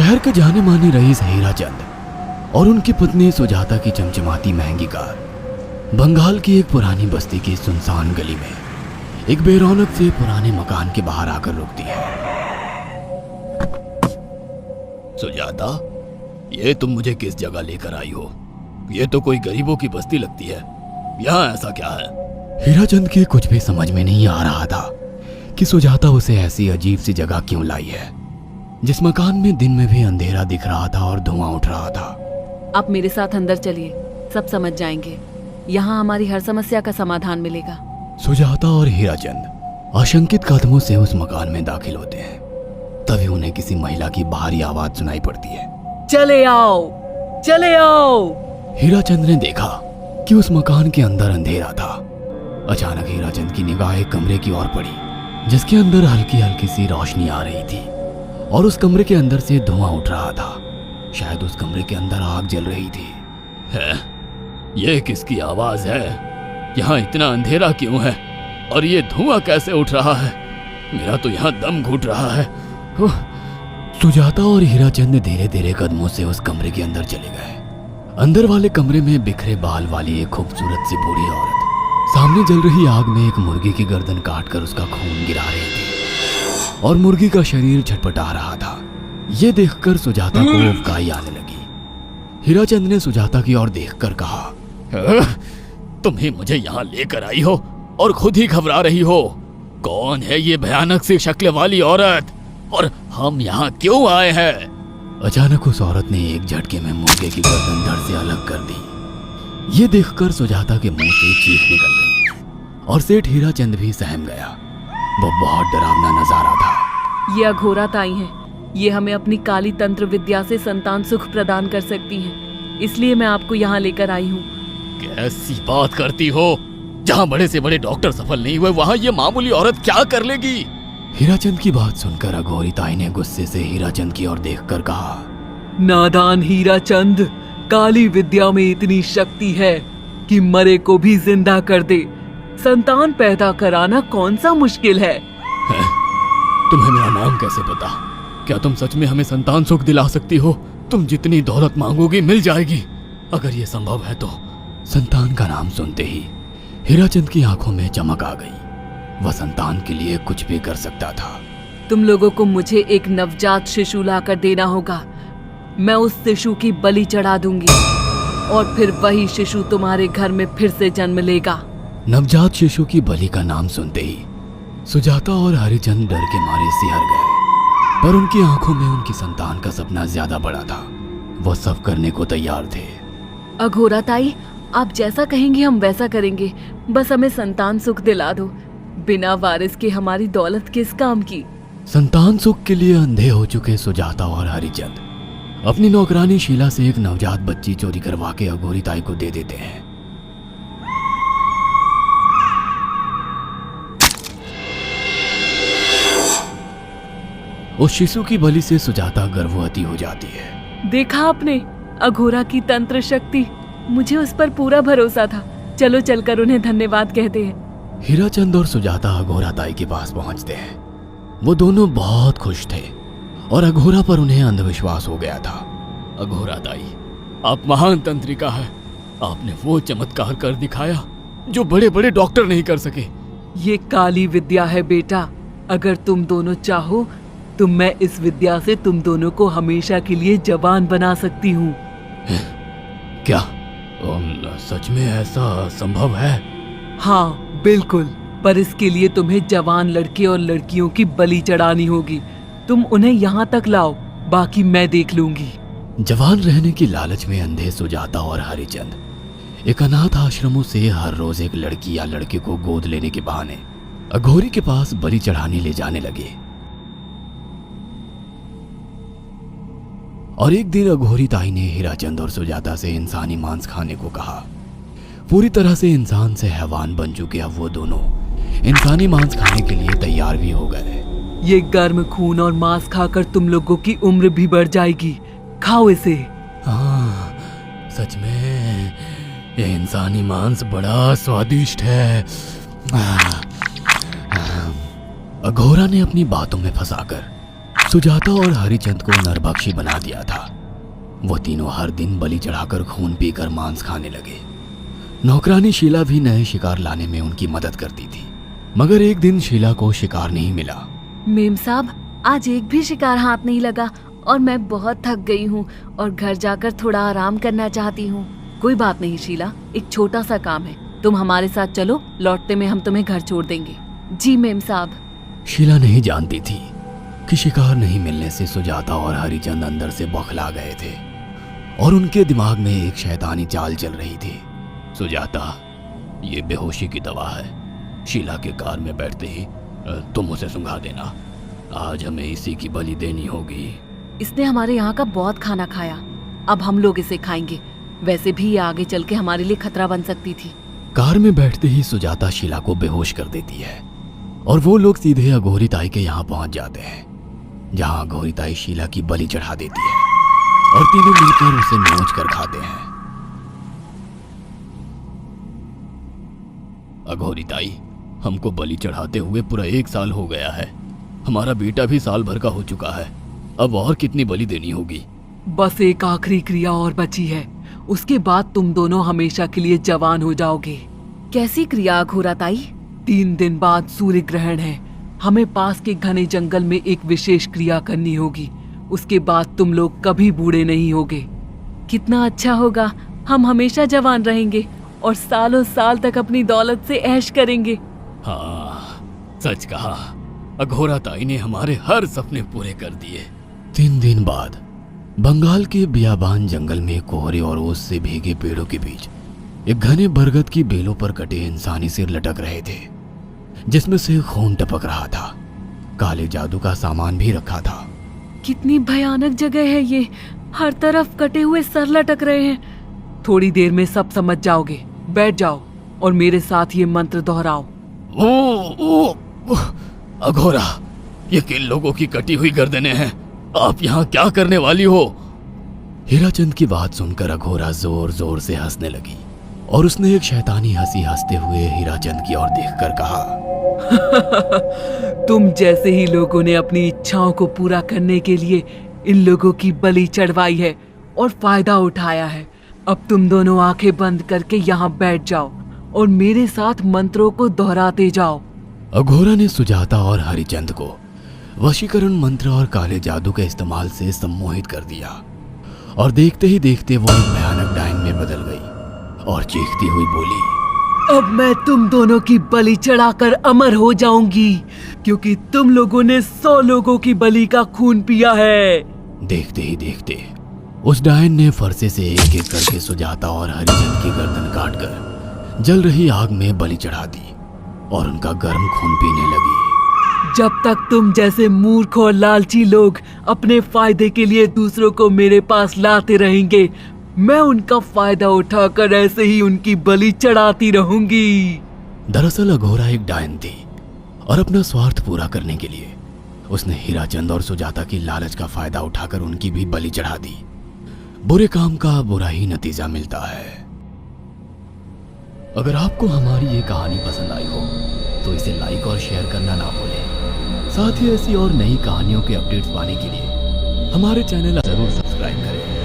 शहर के जाने माने रईस हीराचंद और उनकी पत्नी सुजाता की चमचमाती महंगी कार बंगाल की एक पुरानी बस्ती की सुनसान गली में एक बेरौनक से पुराने मकान के बाहर आकर रुकती है। सुजाता, ये तुम मुझे किस जगह लेकर आई हो? ये तो कोई गरीबों की बस्ती लगती है। यहाँ ऐसा क्या है? हीराचंद के कुछ भी समझ में नहीं आ रहा था कि सुजाता उसे ऐसी अजीब सी जगह क्यों लाई है, जिस मकान में दिन में भी अंधेरा दिख रहा था और धुआं उठ रहा था। आप मेरे साथ अंदर चलिए, सब समझ जाएंगे। यहाँ हमारी हर समस्या का समाधान मिलेगा। सुजाता और हीराचंद आशंकित कदमों से उस मकान में दाखिल होते हैं। तभी उन्हें किसी महिला की भारी आवाज सुनाई पड़ती है। चले आओ, चले आओ। हीराचंद ने देखा कि उस मकान के अंदर अंधेरा था। अचानक हीराचंद की निगाह एक कमरे की ओर पड़ी, जिसके अंदर हल्की हल्की सी रोशनी आ रही थी और उस कमरे के अंदर से धुआं उठ रहा था। शायद उस कमरे के अंदर आग जल रही थी। है? ये किसकी आवाज है? यहाँ इतना अंधेरा क्यों है और ये धुआं कैसे उठ रहा है? मेरा तो यहाँ दम घुट रहा है। सुजाता और हीराचंद धीरे धीरे कदमों से उस कमरे के अंदर चले गए। अंदर वाले कमरे में बिखरे बाल वाली एक खूबसूरत सी बूढ़ी औरत सामने जल रही आग में एक मुर्गी की गर्दन काटकर उसका खून गिरा रही थी और मुर्गी का शरीर छटपटा रहा था। ये देखकर सुजाता को उबकाई आने लगी। हीराचंद ने सुजाता की ओर देखकर कहा, तुम ही मुझे यहाँ लेकर आई हो और खुद ही घबरा रही हो। कौन है ये भयानक सी शक्ल वाली औरत और हम यहाँ क्यों आए हैं? अचानक उस औरत ने एक झटके में मुर्गे की गर्दन धड़ से अलग कर दी। ये देखकर सुजाता के मुंह से चीख निकल गई और सेठ हीराचंद भी सहम गया। वो बहुत डरावना नजारा था। ये अघोरा ताई हैं। ये हमें अपनी काली तंत्र विद्या से संतान सुख प्रदान कर सकती हैं। इसलिए मैं आपको यहाँ लेकर आई हूँ। कैसी बात करती हो? जहाँ बड़े से बड़े डॉक्टर सफल नहीं हुए, वहाँ ये मामूली औरत क्या कर लेगी? हीराचंद की बात सुनकर अघोरी ताई ने गुस्से से हीराचंद की ओर देखकर कहा, नादान हीराचंद, काली विद्या में इतनी शक्ति है कि मरे को भी जिंदा कर दे। संतान पैदा कराना कौन सा मुश्किल है? तुम्हें मेरा नाम कैसे पता? क्या तुम सच में हमें संतान सुख दिला सकती हो? तुम जितनी दौलत मांगोगी मिल जाएगी, अगर ये संभव है तो। संतान का नाम सुनते ही हीराचंद की आंखों में चमक आ गई। वह संतान के लिए कुछ भी कर सकता था। तुम लोगों को मुझे एक नवजात शिशु लाकर देना होगा। मैं उस शिशु की बलि चढ़ा दूंगी और फिर वही शिशु तुम्हारे घर में फिर से जन्म लेगा। नवजात शिशु की बलि का नाम सुनते ही सुजाता और हरिचंद डर के मारे सिहर गए, पर उनकी आंखों में उनकी संतान का सपना ज्यादा बड़ा था। वो सब करने को तैयार थे। अघोरा ताई, आप जैसा कहेंगे हम वैसा करेंगे। बस हमें संतान सुख दिला दो। बिना वारिस के हमारी दौलत किस काम की? संतान सुख के लिए अंधे हो चुके सुजाता और हरिचंद अपनी नौकरानी शीला से एक नवजात बच्ची चोरी करवा के अघोरी ताई को दे देते हैं। उस शिशु की बलि से सुजाता गर्भवती हो जाती है। देखा आपने अघोरा की तंत्र शक्ति? मुझे उस पर पूरा भरोसा था। चलो चलकर उन्हें धन्यवाद कहते हैं। हीराचंद और सुजाता अघोरा ताई के पास पहुंचते हैं। वो दोनों बहुत खुश थे और अघोरा पर उन्हें अंधविश्वास हो गया था। अघोरा ताई, आप महान तंत्रिका है। आपने वो चमत्कार कर दिखाया जो बड़े बड़े डॉक्टर नहीं कर सके। ये काली विद्या है बेटा। अगर तुम दोनों चाहो तो मैं इस विद्या से तुम दोनों को हमेशा के लिए जवान बना सकती हूँ। क्या सच में ऐसा संभव है? हाँ बिल्कुल, पर इसके लिए तुम्हें जवान लड़के और लड़कियों की बलि चढ़ानी होगी। तुम उन्हें यहाँ तक लाओ, बाकी मैं देख लूंगी। जवान रहने की लालच में अंधे सुजाता और हरिचंद एक अनाथ आश्रमों से हर रोज एक लड़की या लड़के को गोद लेने के बहाने अघोरी के पास बलि चढ़ाने ले जाने लगे। और एक दिन अघोरी ताई ने हीराचंद और सुजाता से इंसानी मांस खाने को कहा। पूरी तरह से इंसान से हैवान बन चुके अब वो दोनों इंसानी मांस खाने के लिए तैयार भी हो गए। ये गर्म खून और मांस खाकर तुम लोगों की उम्र भी बढ़ जाएगी। खाओ इसे। हाँ, सच में ये इंसानी मांस बड़ा स्वादिष्ट है। अघोरा ने अपनी बातों में फंसाकर सुजाता और हरिचंद को नरभक्षी बना दिया था। वो तीनों हर दिन बलि चढ़ाकर खून पीकर मांस खाने लगे। नौकरानी शीला भी नए शिकार लाने में उनकी मदद करती थी, मगर एक दिन शीला को शिकार नहीं मिला। मेम साहब, आज एक भी शिकार हाथ नहीं लगा और मैं बहुत थक गई हूँ और घर जाकर थोड़ा आराम करना चाहती हूँ। कोई बात नहीं शीला, एक छोटा सा काम है, तुम हमारे साथ चलो, लौटते में हम तुम्हें घर छोड़ देंगे। जी मेम साहब। शीला नहीं जानती थी कि शिकार नहीं मिलने से सुजाता और हरिचंद अंदर से बौखला गए थे और उनके दिमाग में एक शैतानी चाल चल रही थी। सुजाता, ये बेहोशी की दवा है। शीला के कार में बैठते ही तुम उसे सुंघा देना। आज हमें इसी की बलि देनी होगी। इसने हमारे यहाँ का बहुत खाना खाया, अब हम लोग इसे खाएंगे। वैसे भी ये आगे चल के हमारे लिए खतरा बन सकती थी। कार में बैठते ही सुजाता शीला को बेहोश कर देती है और वो लोग सीधे अघोरी ताई के यहाँ पहुंच जाते हैं, जहाँ अघोरी ताई शीला की बलि चढ़ा देती है और तीनों मिलकर उसे नोच कर खाते हैं। अघोरी ताई, हमको बलि चढ़ाते हुए पूरा 1 साल हो गया है। हमारा बेटा भी साल भर का हो चुका है। अब और कितनी बलि देनी होगी? बस एक आखिरी क्रिया और बची है, उसके बाद तुम दोनों हमेशा के लिए जवान हो जाओगे। कैसी क्रिया अघोरा ताई? 3 दिन बाद सूर्य ग्रहण है। हमें पास के घने जंगल में एक विशेष क्रिया करनी होगी। उसके बाद तुम लोग कभी बूढ़े नहीं होगे। कितना अच्छा होगा, हम हमेशा जवान रहेंगे और सालों साल तक अपनी दौलत से ऐश करेंगे। हाँ, सच कहा। अघोरा ताई ने हमारे हर सपने पूरे कर दिए। 3 दिन बाद बंगाल के बियाबान जंगल में कोहरे और ओस से भीगे पेड़ों के बीच एक घने बरगद की बेलों पर कटे इंसानी सिर लटक रहे थे, जिसमें से खून टपक रहा था। काले जादू का सामान भी रखा था। कितनी भयानक जगह है ये, हर तरफ कटे हुए सर लटक रहे हैं। थोड़ी देर में सब समझ जाओगे। बैठ जाओ और मेरे साथ ये मंत्र दोहराओ। ओ, अघोरा, ये किन लोगों की कटी हुई गर्दनें हैं? आप यहाँ क्या करने वाली हो? हीराचंद की बात सुनकर अघोरा जोर जोर से हंसने लगी और उसने एक शैतानी हंसी हंसते हुए हीराचंद की ओर देखकर कहा, तुम जैसे ही लोगों ने अपनी इच्छाओं को पूरा करने के लिए इन लोगों की बलि चढ़वाई है और फायदा उठाया है। अब तुम दोनों आंखें बंद करके यहाँ बैठ जाओ और मेरे साथ मंत्रों को दोहराते जाओ। अघोरा ने सुजाता और हरिचंद को वशीकरण मंत्र और काले जादू के इस्तेमाल से सम्मोहित कर दिया और देखते ही देखते वो एक भयानक डायन में बदल गई और चीखती हुई बोली, अब मैं तुम दोनों की बलि चढ़ाकर अमर हो जाऊंगी, क्योंकि तुम लोगों ने 100 लोगों की बलि का खून पिया है। देखते ही देखते उस डायन ने फरसे से एक एक करके सुजाता और हरिचंद की गर्दन काटकर जल रही आग में बलि चढ़ा दी और उनका गर्म खून पीने लगी। जब तक तुम जैसे मूर्ख और लालची लोग अपने फायदे के लिए दूसरों को मेरे पास लाते रहेंगे, मैं उनका फायदा उठाकर ऐसे ही उनकी बलि चढ़ाती रहूंगी। दरअसल अघोरा एक डायन थी और अपना स्वार्थ पूरा करने के लिए उसने हीराचंद और सुजाता की लालच का फायदा उठाकर उनकी भी बलि चढ़ा दी। बुरे काम का बुरा ही नतीजा मिलता है। अगर आपको हमारी ये कहानी पसंद आई हो तो इसे लाइक और शेयर करना ना भूलें। साथ ही ऐसी और नई कहानियों के अपडेट्स पाने के लिए हमारे चैनल जरूर सब्सक्राइब करें।